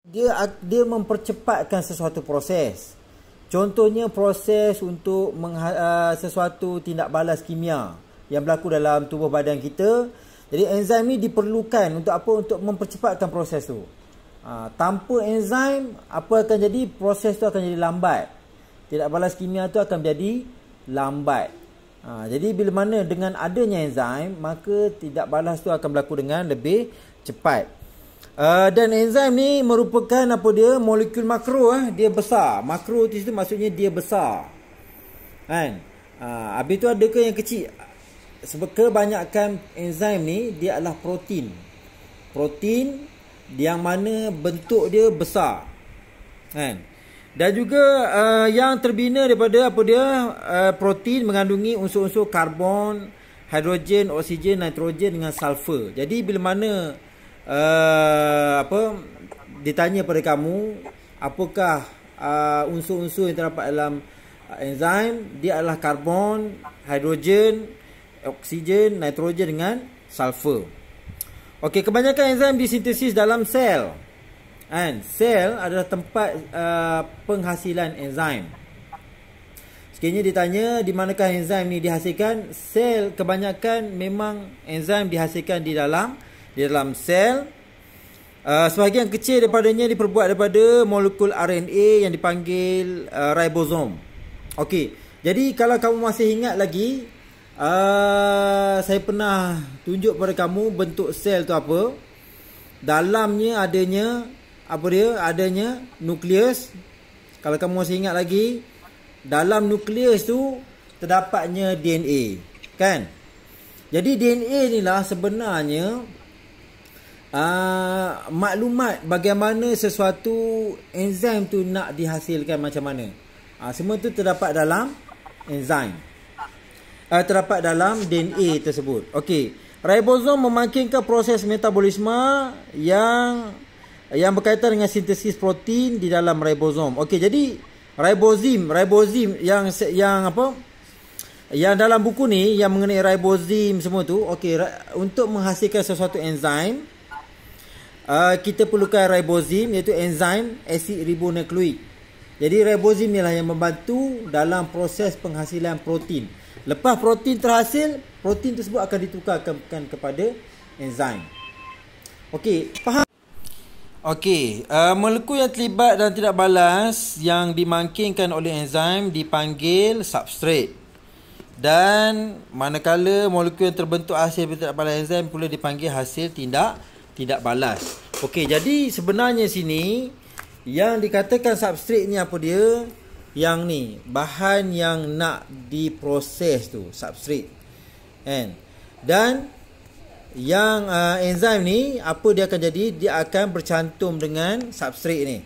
Dia mempercepatkan sesuatu proses. Contohnya proses untuk sesuatu tindak balas kimia yang berlaku dalam tubuh badan kita. Jadi enzim ni diperlukan untuk apa? Untuk mempercepatkan proses tu. Tanpa enzim, apa akan jadi? Proses tu akan jadi lambat. Tindak balas kimia tu akan menjadi lambat. Jadi bila mana dengan adanya enzim, maka tindak balas tu akan berlaku dengan lebih cepat. Dan enzim ni merupakan apa dia? Molekul makro. Dia besar. Makro itu maksudnya dia besar. Kan? Habis tu ada ke yang kecil? Sebab kebanyakan enzim ni dia adalah protein. Protein yang mana bentuk dia besar. Kan? Dan juga yang terbina daripada apa dia? Protein mengandungi unsur-unsur karbon, hidrogen, oksigen, nitrogen dengan sulfur. Jadi bila mana ditanya pada kamu apakah unsur-unsur yang terdapat dalam enzim, dia adalah karbon, hidrogen, oksigen, nitrogen dengan sulfur. Okey, kebanyakan enzim disintesis dalam sel. Sel adalah tempat penghasilan enzim. Sekiranya ditanya di manakah enzim ni dihasilkan, sel kebanyakan memang enzim dihasilkan di dalam sel. Sebahagian kecil daripadanya diperbuat daripada molekul RNA yang dipanggil ribosom. Okey, jadi kalau kamu masih ingat lagi, saya pernah tunjuk pada kamu bentuk sel tu apa. Dalamnya adanya adanya nukleus. Kalau kamu masih ingat lagi, dalam nukleus tu terdapatnya DNA, kan? Jadi DNA ni lah sebenarnya maklumat bagaimana sesuatu enzim tu nak dihasilkan macam mana. Semua tu terdapat dalam enzim. Terdapat dalam DNA tersebut. Okey, ribosom memakinkan proses metabolisme yang berkaitan dengan sintesis protein di dalam ribosom. Okey, jadi ribozim yang apa? Yang dalam buku ni yang mengenai ribozim semua tu, okey, untuk menghasilkan sesuatu enzim, kita perlukan ribozim, iaitu enzim asid ribonukleik. Jadi ribozim ni lah yang membantu dalam proses penghasilan protein. Lepas protein terhasil, protein tersebut akan ditukarkan kepada enzim. Okey, faham? Okey, molekul yang terlibat dan tidak balas yang dimangkingkan oleh enzim dipanggil substrat. Dan manakala molekul yang terbentuk hasil tidak balas enzim pula dipanggil hasil tidak balas. Okey, jadi sebenarnya sini yang dikatakan substrat ni apa dia? Yang ni, bahan yang nak diproses tu, substrat. Kan? Dan yang enzim ni apa dia akan jadi? Dia akan bercantum dengan substrat ni.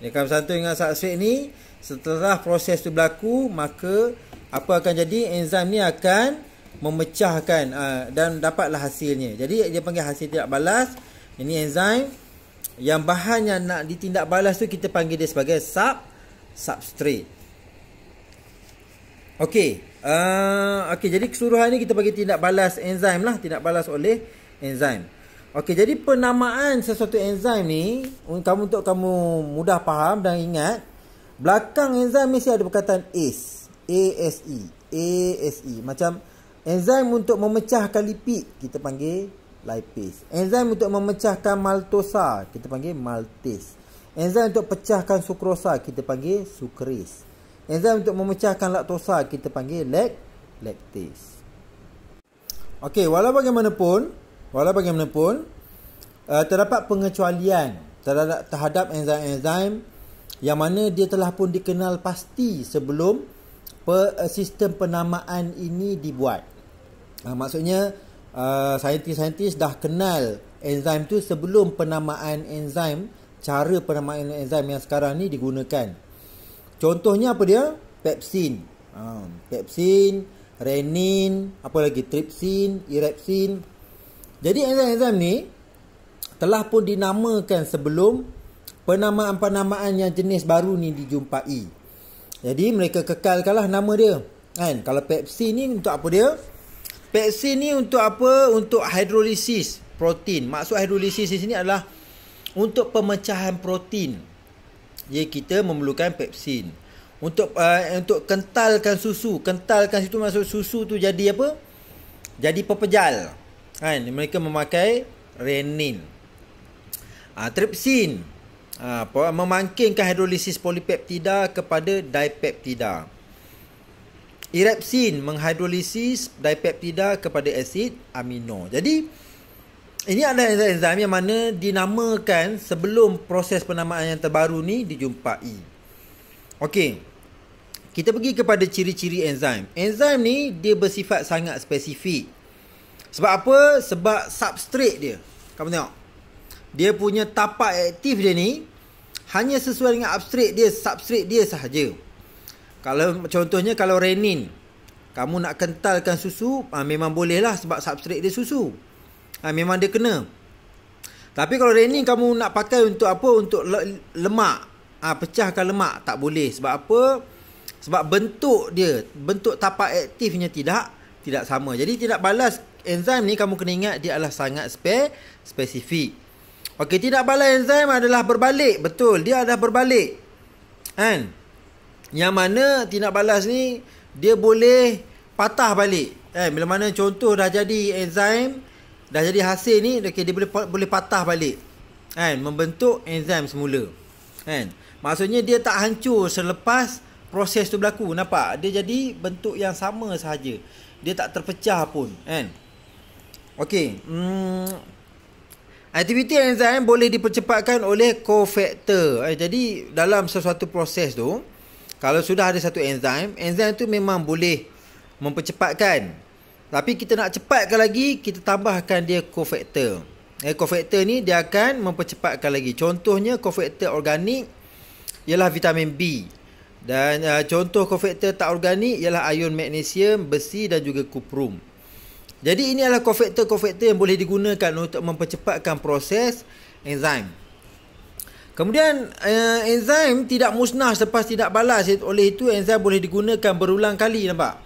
Dia akan bercantum dengan substrat ni. Setelah proses tu berlaku, maka apa akan jadi? Enzim ni akan memecahkan dan dapatlah hasilnya. Jadi dia panggil hasil tidak balas. Ini enzim. Yang bahan yang nak ditindak balas tu kita panggil dia sebagai substrat. Okey. Okey, jadi keseluruhan ni kita bagi tindak balas enzim lah, tindak balas oleh enzim. Okey, jadi penamaan sesuatu enzim ni untuk kamu mudah faham dan ingat, belakang enzim mesti ada perkataan ASE. ASE. Macam enzim untuk memecahkan lipid kita panggil lipase. Enzim untuk memecahkan maltosa kita panggil maltase. Enzim untuk pecahkan sukrosa kita panggil sukrase. Enzim untuk memecahkan laktosa kita panggil lactase. Okey, walau bagaimanapun terdapat pengecualian terhadap enzim-enzim yang mana dia telah pun dikenal pasti sebelum sistem penamaan ini dibuat. Maksudnya saintis-saintis dah kenal enzim tu sebelum penamaan enzim, cara penamaan enzim yang sekarang ni digunakan. Contohnya apa dia? Pepsin. Pepsin, renin, apa lagi? Tripsin, erepsin. Jadi enzim-enzim ni telah pun dinamakan sebelum penamaan-penamaan yang jenis baru ni dijumpai. Jadi mereka kekalkanlah nama dia. Kan? Kalau pepsin ni untuk apa dia? Pepsin ni untuk apa? Untuk hidrolisis protein. Maksud hidrolisis di sini adalah untuk pemecahan protein, jadi kita memerlukan pepsin. Untuk kentalkan susu, kentalkan situ masuk susu tu jadi apa? Jadi pepejal. Kan? Mereka memakai renin. Tripsin, memangkinkan hidrolisis polipeptida kepada dipeptida. Erepsin, menghidrolisis dipeptida kepada asid amino. Jadi ini adalah enzim yang mana dinamakan sebelum proses penamaan yang terbaru ni dijumpai. Okey. Kita pergi kepada ciri-ciri enzim. Enzim ni dia bersifat sangat spesifik. Sebab apa? Sebab substrate dia. Kamu tengok. Dia punya tapak aktif dia ni hanya sesuai dengan substrate dia sahaja. Kalau contohnya kalau renin, kamu nak kentalkan susu, memang boleh lah sebab substrate dia susu. Memang dia kena. Tapi kalau renin kamu nak pakai untuk apa? Untuk lemak. Pecahkan lemak. Tak boleh. Sebab apa? Sebab bentuk dia, bentuk tapak aktifnya tidak sama. Jadi tidak balas enzim ni kamu kena ingat dia adalah sangat spesifik. Okey, tidak balas enzim adalah berbalik. Betul, dia adalah berbalik. Kan? Yang mana tidak balas ni dia boleh patah balik. Bila mana contoh dah jadi enzim, dah jadi hasil ni, okay, dia boleh patah balik. Membentuk enzim semula. Maksudnya dia tak hancur selepas proses tu berlaku. Nampak? Dia jadi bentuk yang sama sahaja. Dia tak terpecah pun. Okey. Aktiviti enzim boleh dipercepatkan oleh cofactor. Jadi dalam sesuatu proses tu, kalau sudah ada satu enzim tu memang boleh mempercepatkan. Tapi kita nak cepatkan lagi, kita tambahkan dia cofactor. Cofactor ni dia akan mempercepatkan lagi. Contohnya cofactor organik ialah vitamin B. Dan contoh cofactor tak organik ialah ion magnesium, besi dan juga kuprum. Jadi ini adalah cofactor-cofactor yang boleh digunakan untuk mempercepatkan proses enzim. Kemudian enzim tidak musnah selepas tidak balas. Oleh itu enzim boleh digunakan berulang kali. Nampak?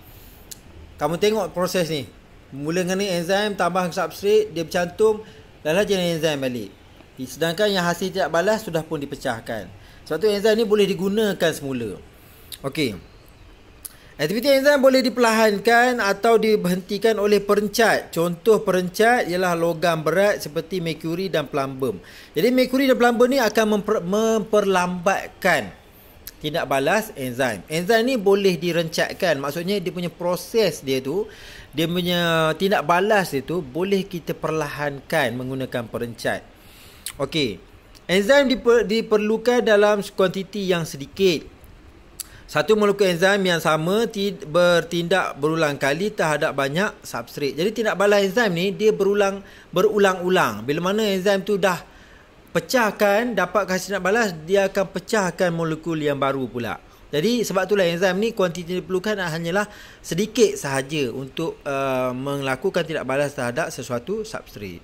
Kamu tengok proses ni. Mula dengan enzim tambah substrate, dia bercantum, dah jadi enzim balik. Sedangkan yang hasil tidak balas sudah pun dipecahkan. Sebab tu enzim ni boleh digunakan semula. Okey. Aktiviti enzim boleh diperlahankan atau diberhentikan oleh perencat. Contoh perencat ialah logam berat seperti merkuri dan plumbum. Jadi merkuri dan plumbum ni akan memperlambatkan tindak balas enzim. Enzim ni boleh direncatkan. Maksudnya dia punya proses dia tu, dia punya tindak balas dia tu boleh kita perlahankan menggunakan perencat. Okey. Enzim diperlukan dalam kuantiti yang sedikit. Satu molekul enzim yang sama bertindak berulang kali terhadap banyak substrate. Jadi tindak balas enzim ni dia berulang-ulang. Bila mana enzim tu dah pecahkan, dapat hasil tindak balas, dia akan pecahkan molekul yang baru pula. Jadi sebab itulah enzim ni kuantiti yang diperlukan hanyalah sedikit sahaja untuk melakukan tindak balas terhadap sesuatu substrate.